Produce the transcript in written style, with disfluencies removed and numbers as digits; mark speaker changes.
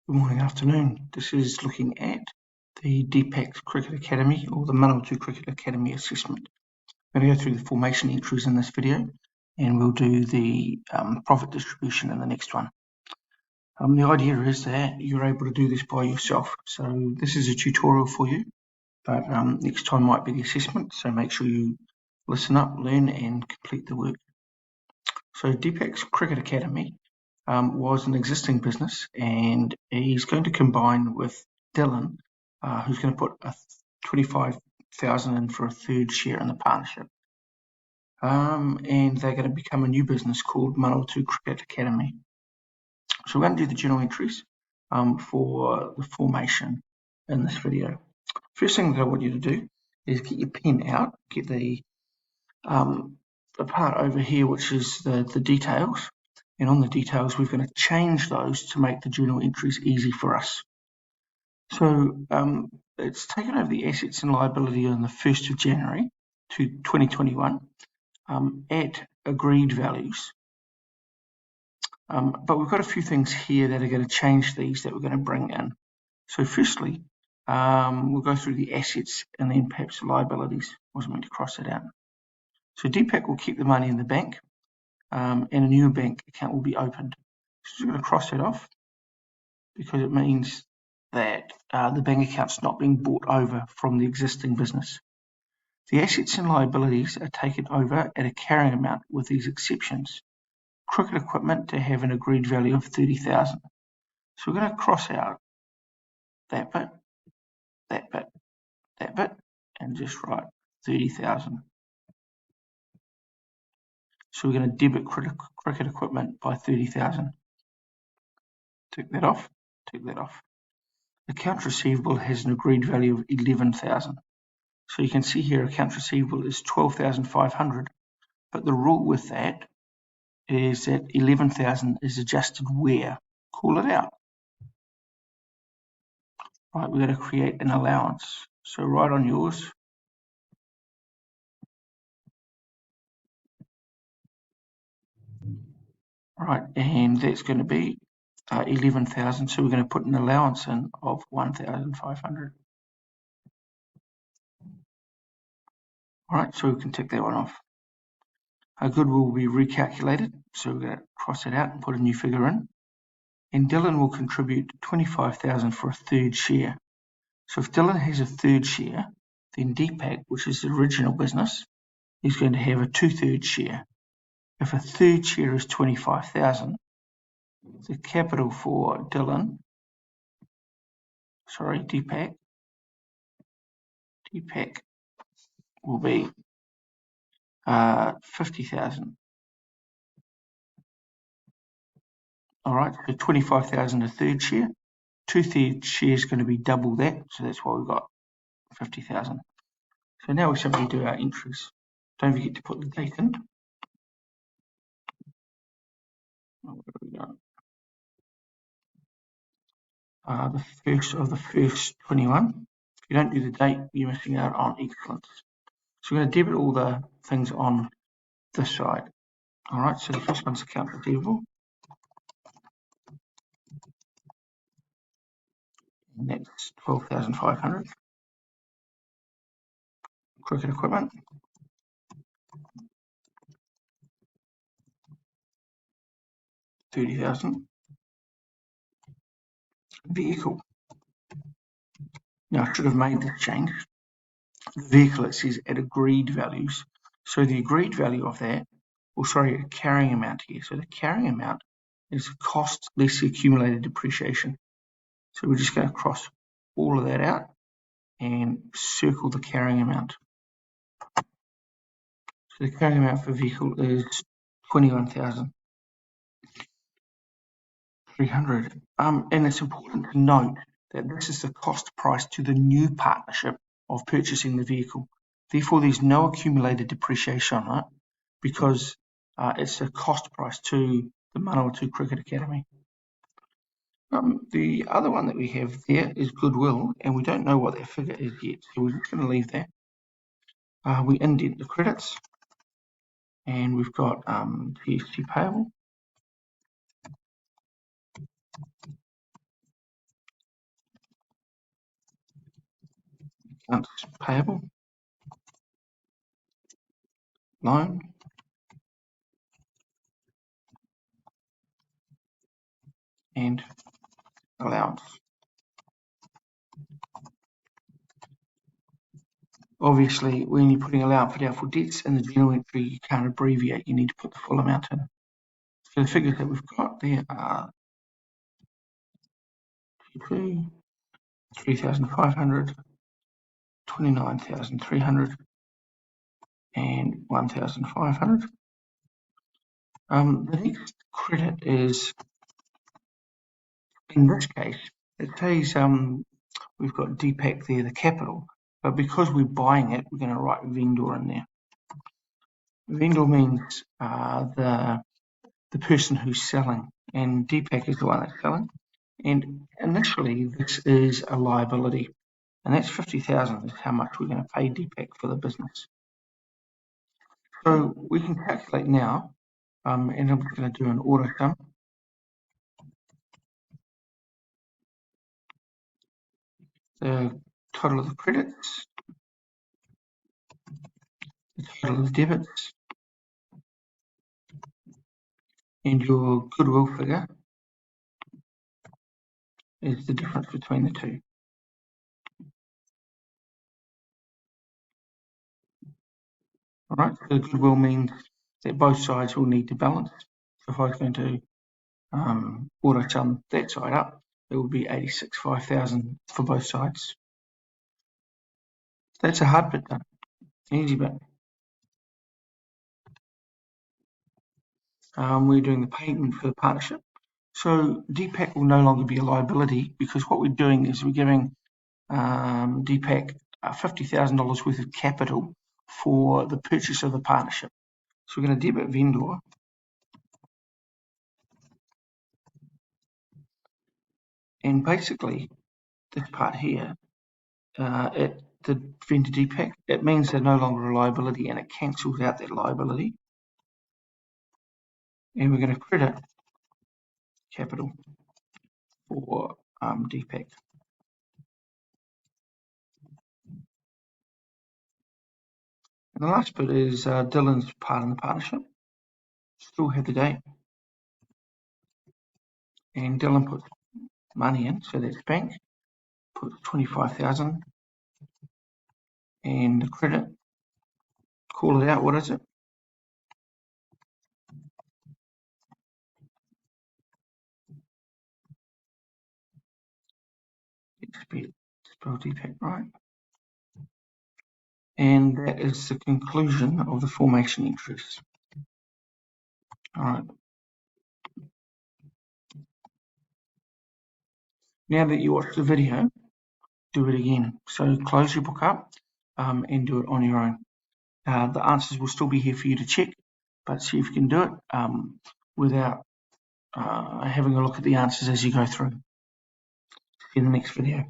Speaker 1: Good morning, afternoon. This is looking at the DPAC Cricket Academy or the Manawatu Cricket Academy assessment. I'm going to go through the formation entries in this video and we'll do the profit distribution in the next one. The idea is that you're able to do this by yourself. So this is a tutorial for you, but next time might be the assessment. So make sure you listen up, learn and complete the work. So DPAC's Cricket Academy was an existing business, and he's going to combine with Dylan, who's going to put a 25,000 in for a third share in the partnership. And they're going to become a new business called Manawatu Cricket Academy. So we're going to do the journal entries for the formation in this video. First thing that I want you to do is get your pen out, get the part over here which is the details, and on the details we're going to change those to make the journal entries easy for us. So it's taken over the assets and liability on the 1st of January to 2021 at agreed values. But we've got a few things here that are going to change these that we're going to bring in. So firstly, we'll go through the assets and then perhaps the liabilities. I wasn't meant to cross it out. So DPAC will keep the money in the bank, and a new bank account will be opened. So we're going to cross that off because it means that the bank account's not being bought over from the existing business. The assets and liabilities are taken over at a carrying amount with these exceptions. Cricket equipment to have an agreed value of 30,000. So we're going to cross out that bit, that bit, that bit, and just write 30,000. So we're going to debit cricket equipment by 30,000. Tick that off, tick that off. Accounts receivable has an agreed value of 11,000. So you can see here accounts receivable is 12,500, but the rule with that is that 11,000 is adjusted where? Call it out. Right, we're going to create an allowance. So right on yours, right, and that's going to be 11,000. So we're going to put an allowance in of 1,500. All right, so we can tick that one off. Our goodwill will be recalculated, so we're going to cross it out and put a new figure in. And Dylan will contribute 25,000 for a third share. So if Dylan has a third share, then DPAC, which is the original business, is going to have a 2/3 share. If a third share is 25,000, the capital for DPAC will be 50,000. All right, so 25,000 a third share. 2/3 share is going to be double that, so that's why we've got 50,000. So now we simply do our entries. Don't forget to put the date in. What have we got? The 1st of the 1st, 21. If you don't do the date, you're missing out on excellence. So we're going to debit all the things on this side. All right, so the first one's account receivable. And that's 12,500. Cricket equipment. $30,000. Vehicle. Now I should have made this change. The vehicle, it says at agreed values. So the agreed value of that, a carrying amount here. So the carrying amount is cost less the accumulated depreciation. So we're just going to cross all of that out and circle the carrying amount. So the carrying amount for vehicle is 21,300. And it's important to note that this is the cost price to the new partnership of purchasing the vehicle. Therefore, there's no accumulated depreciation on it because it's a cost price to the Manawatu Cricket Academy. The other one that we have there is goodwill, and we don't know what that figure is yet, so we're just going to leave that. We indent the credits, and we've got TST payable. accounts payable, loan, and allowance. Obviously, when you're putting allowance for doubtful debts in the journal entry, you can't abbreviate. You need to put the full amount in. So the figures that we've got there are 3,500, 29,300, and 1,500. The next credit is, in this case, it says we've got Deepak there, the capital, but because we're buying it, we're going to write vendor in there. Vendor means the person who's selling, and Deepak is the one that's selling. And initially, this is a liability, and that's 50,000 is how much we're going to pay Deepak for the business. So we can calculate now, and I'm going to do an auto sum. The total of the credits, the total of the debits, and your goodwill figure is the difference between the two. All right, so goodwill means that both sides will need to balance. So if I was going to auto sum that side up, it would be 86,500 for both sides. That's a hard bit done, easy bit. We're doing the payment for the partnership. So Deepak will no longer be a liability, because what we're doing is we're giving Deepak $50,000 worth of capital for the purchase of the partnership. So we're going to debit vendor, and basically this part here, the vendor Deepak, it means they're no longer a liability, and it cancels out that liability. And we're going to credit capital for Deepak. And the last bit is Dylan's part in the partnership. Still have the date. And Dylan puts money in, so that's bank, puts 25,000, and the credit, call it out, what is it? Spell Deepak right. And that is the conclusion of the formation entries. All right. Now that you watched the video, do it again. So close your book up and do it on your own. The answers will still be here for you to check, but see if you can do it without having a look at the answers as you go through. See you in the next video.